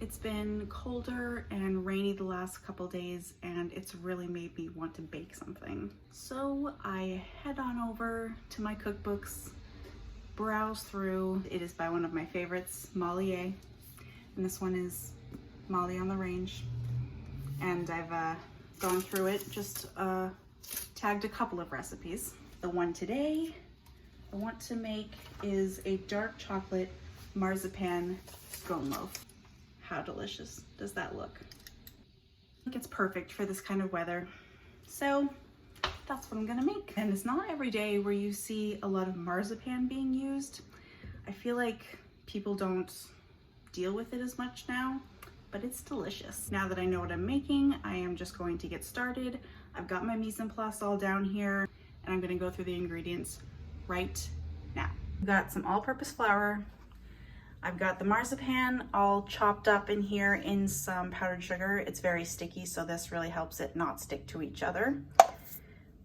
It's been colder and rainy the last couple days, and it's really made me want to bake something. So I head on over to my cookbooks, browse through. It is by one of my favorites, Molly, and this one is Molly on the Range. And I've gone through it, just tagged a couple of recipes. The one today I want to make is a dark chocolate marzipan scone loaf. How delicious does that look? I think it's perfect for this kind of weather. So that's what I'm gonna make. And it's not every day where you see a lot of marzipan being used. I feel like people don't deal with it as much now, but it's delicious. Now that I know what I'm making, I am just going to get started. I've got my mise en place all down here, and I'm gonna go through the ingredients right now. I've got some all-purpose flour. I've got the marzipan all chopped up in here in some powdered sugar. It's very sticky, so this really helps it not stick to each other.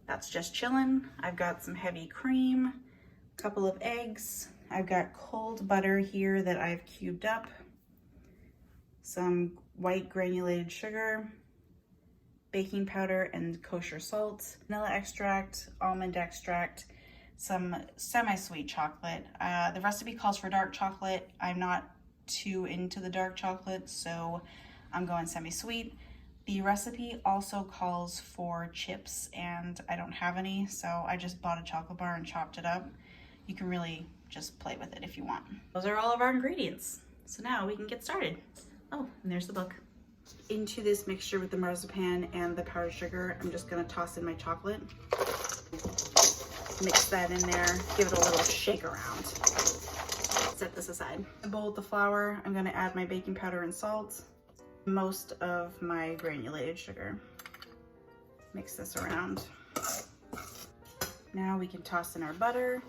That's just chilling. I've got some heavy cream, a couple of eggs. I've got cold butter here that I've cubed up, some white granulated sugar, baking powder and kosher salt, vanilla extract, almond extract, some semi-sweet chocolate. The recipe calls for dark chocolate. I'm not too into the dark chocolate, so I'm going semi-sweet. The recipe also calls for chips, and I don't have any, so I just bought a chocolate bar and chopped it up. You can really just play with it if you want. Those are all of our ingredients. So now we can get started. Oh, and there's the book. Into this mixture with the marzipan and the powdered sugar, I'm just gonna toss in my chocolate. Mix that in there, give it a little shake around. Set this aside. In a bowl with the flour, I'm gonna add my baking powder and salt, most of my granulated sugar. Mix this around. Now we can toss in our butter.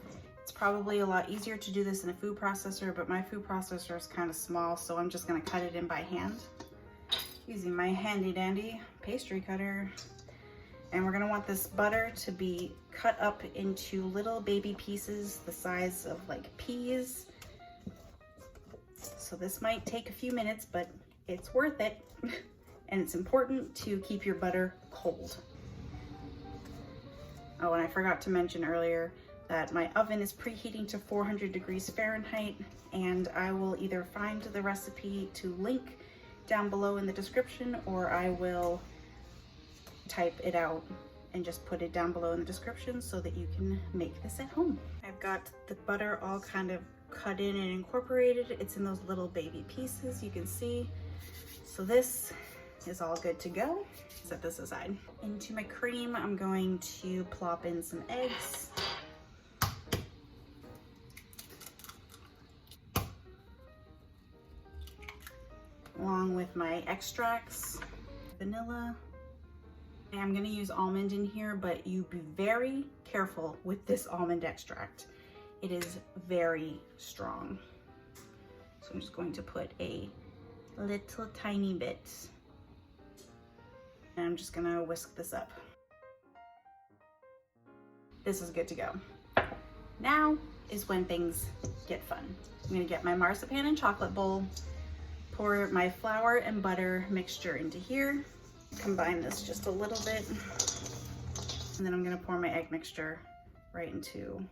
It's probably a lot easier to do this in a food processor, but my food processor is kind of small, so I'm just gonna cut it in by hand using my handy dandy pastry cutter. And we're gonna want this butter to be cut up into little baby pieces the size of like peas. So this might take a few minutes, but it's worth it. And it's important to keep your butter cold. Oh, and I forgot to mention earlier that my oven is preheating to 400 degrees Fahrenheit, and I will either find the recipe to link down below in the description, or I will type it out and just put it down below in the description so that you can make this at home. I've got the butter all kind of cut in and incorporated. It's in those little baby pieces, you can see. So this is all good to go. Set this aside. Into my cream, I'm going to plop in some eggs. Along with my extracts, vanilla. And I'm gonna use almond in here, but you be very careful with this almond extract. It is very strong. So I'm just going to put a little tiny bit. And I'm just gonna whisk this up. This is good to go. Now is when things get fun. I'm gonna get my marzipan and chocolate bowl, pour my flour and butter mixture into here, combine this just a little bit, and then I'm gonna pour my egg mixture right into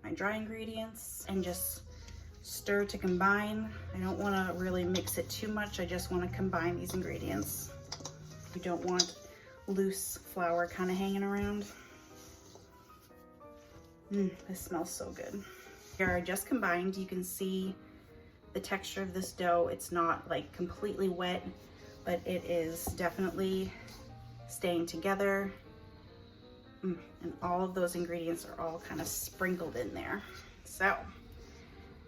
my dry ingredients and just stir to combine. I don't wanna really mix it too much, I just wanna combine these ingredients. You don't want loose flour kind of hanging around. This smells so good. Here I just combined, you can see the texture of this dough. It's not like completely wet, but it is definitely staying together. And all of those ingredients are all kind of sprinkled in there. So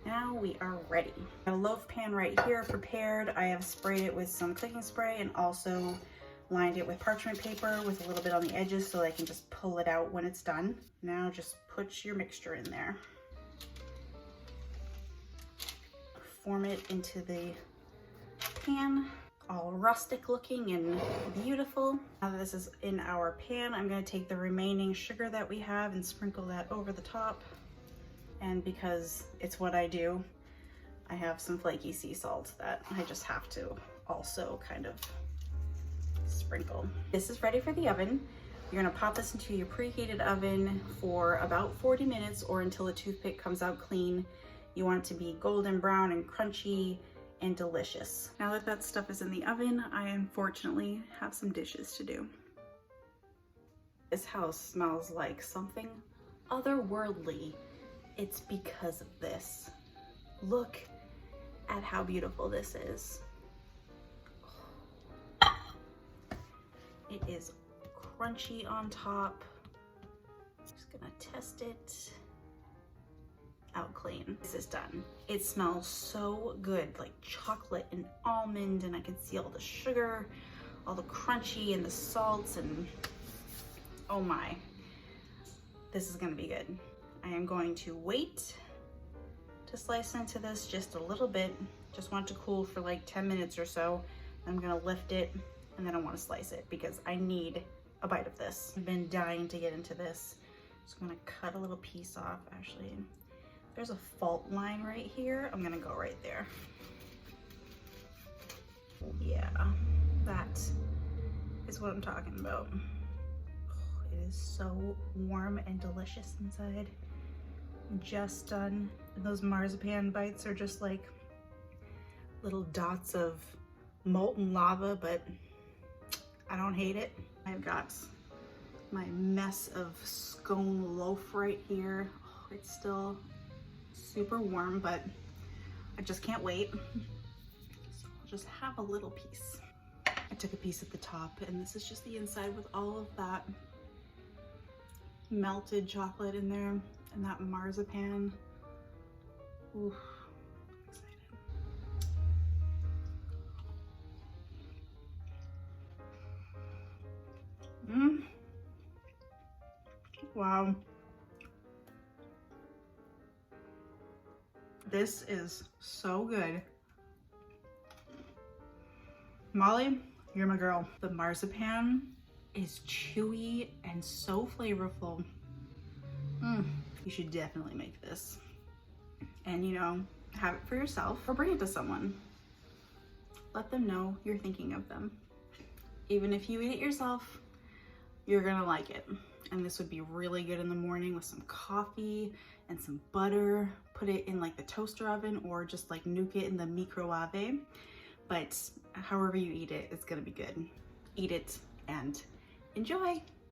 now we are ready. I have a loaf pan right here prepared. I have sprayed it with some cooking spray and also lined it with parchment paper with a little bit on the edges so I can just pull it out when it's done. Now just put your mixture in there. Form it into the pan, all rustic looking and beautiful. Now that this is in our pan, I'm going to take the remaining sugar that we have and sprinkle that over the top. And because it's what I do, I have some flaky sea salt that I just have to also kind of sprinkle. This is ready for the oven. You're gonna pop this into your preheated oven for about 40 minutes or until the toothpick comes out clean. You want it to be golden brown and crunchy and delicious. Now that that stuff is in the oven, I unfortunately have some dishes to do. This house smells like something otherworldly. It's because of this. Look at how beautiful this is. It is crunchy on top. Just gonna test it out clean. This is done. It smells so good, like chocolate and almond, and I can see all the sugar, all the crunchy and the salts, and oh my, this is gonna be good. I am going to wait to slice into this just a little bit. Just want it to cool for like 10 minutes or so. I'm gonna lift it and then I wanna slice it because I need a bite of this. I've been dying to get into this. So I'm gonna cut a little piece off. Actually, there's a fault line right here. I'm gonna go right there. Yeah, that is what I'm talking about. It is so warm and delicious inside. Just done. And those marzipan bites are just like little dots of molten lava, but I don't hate it. I've got my mess of scone loaf right here. Oh, it's still super warm, but I just can't wait. So I'll just have a little piece. I took a piece at the top, and this is just the inside with all of that melted chocolate in there and that marzipan. Ooh, I'm excited. Wow. This is so good. Molly, you're my girl. The marzipan is chewy and so flavorful. You should definitely make this. And you know, have it for yourself or bring it to someone. Let them know you're thinking of them. Even if you eat it yourself, you're gonna like it. And this would be really good in the morning with some coffee and some butter. Put it in like the toaster oven or just like nuke it in the microwave. But however you eat it, it's gonna be good. Eat it and enjoy.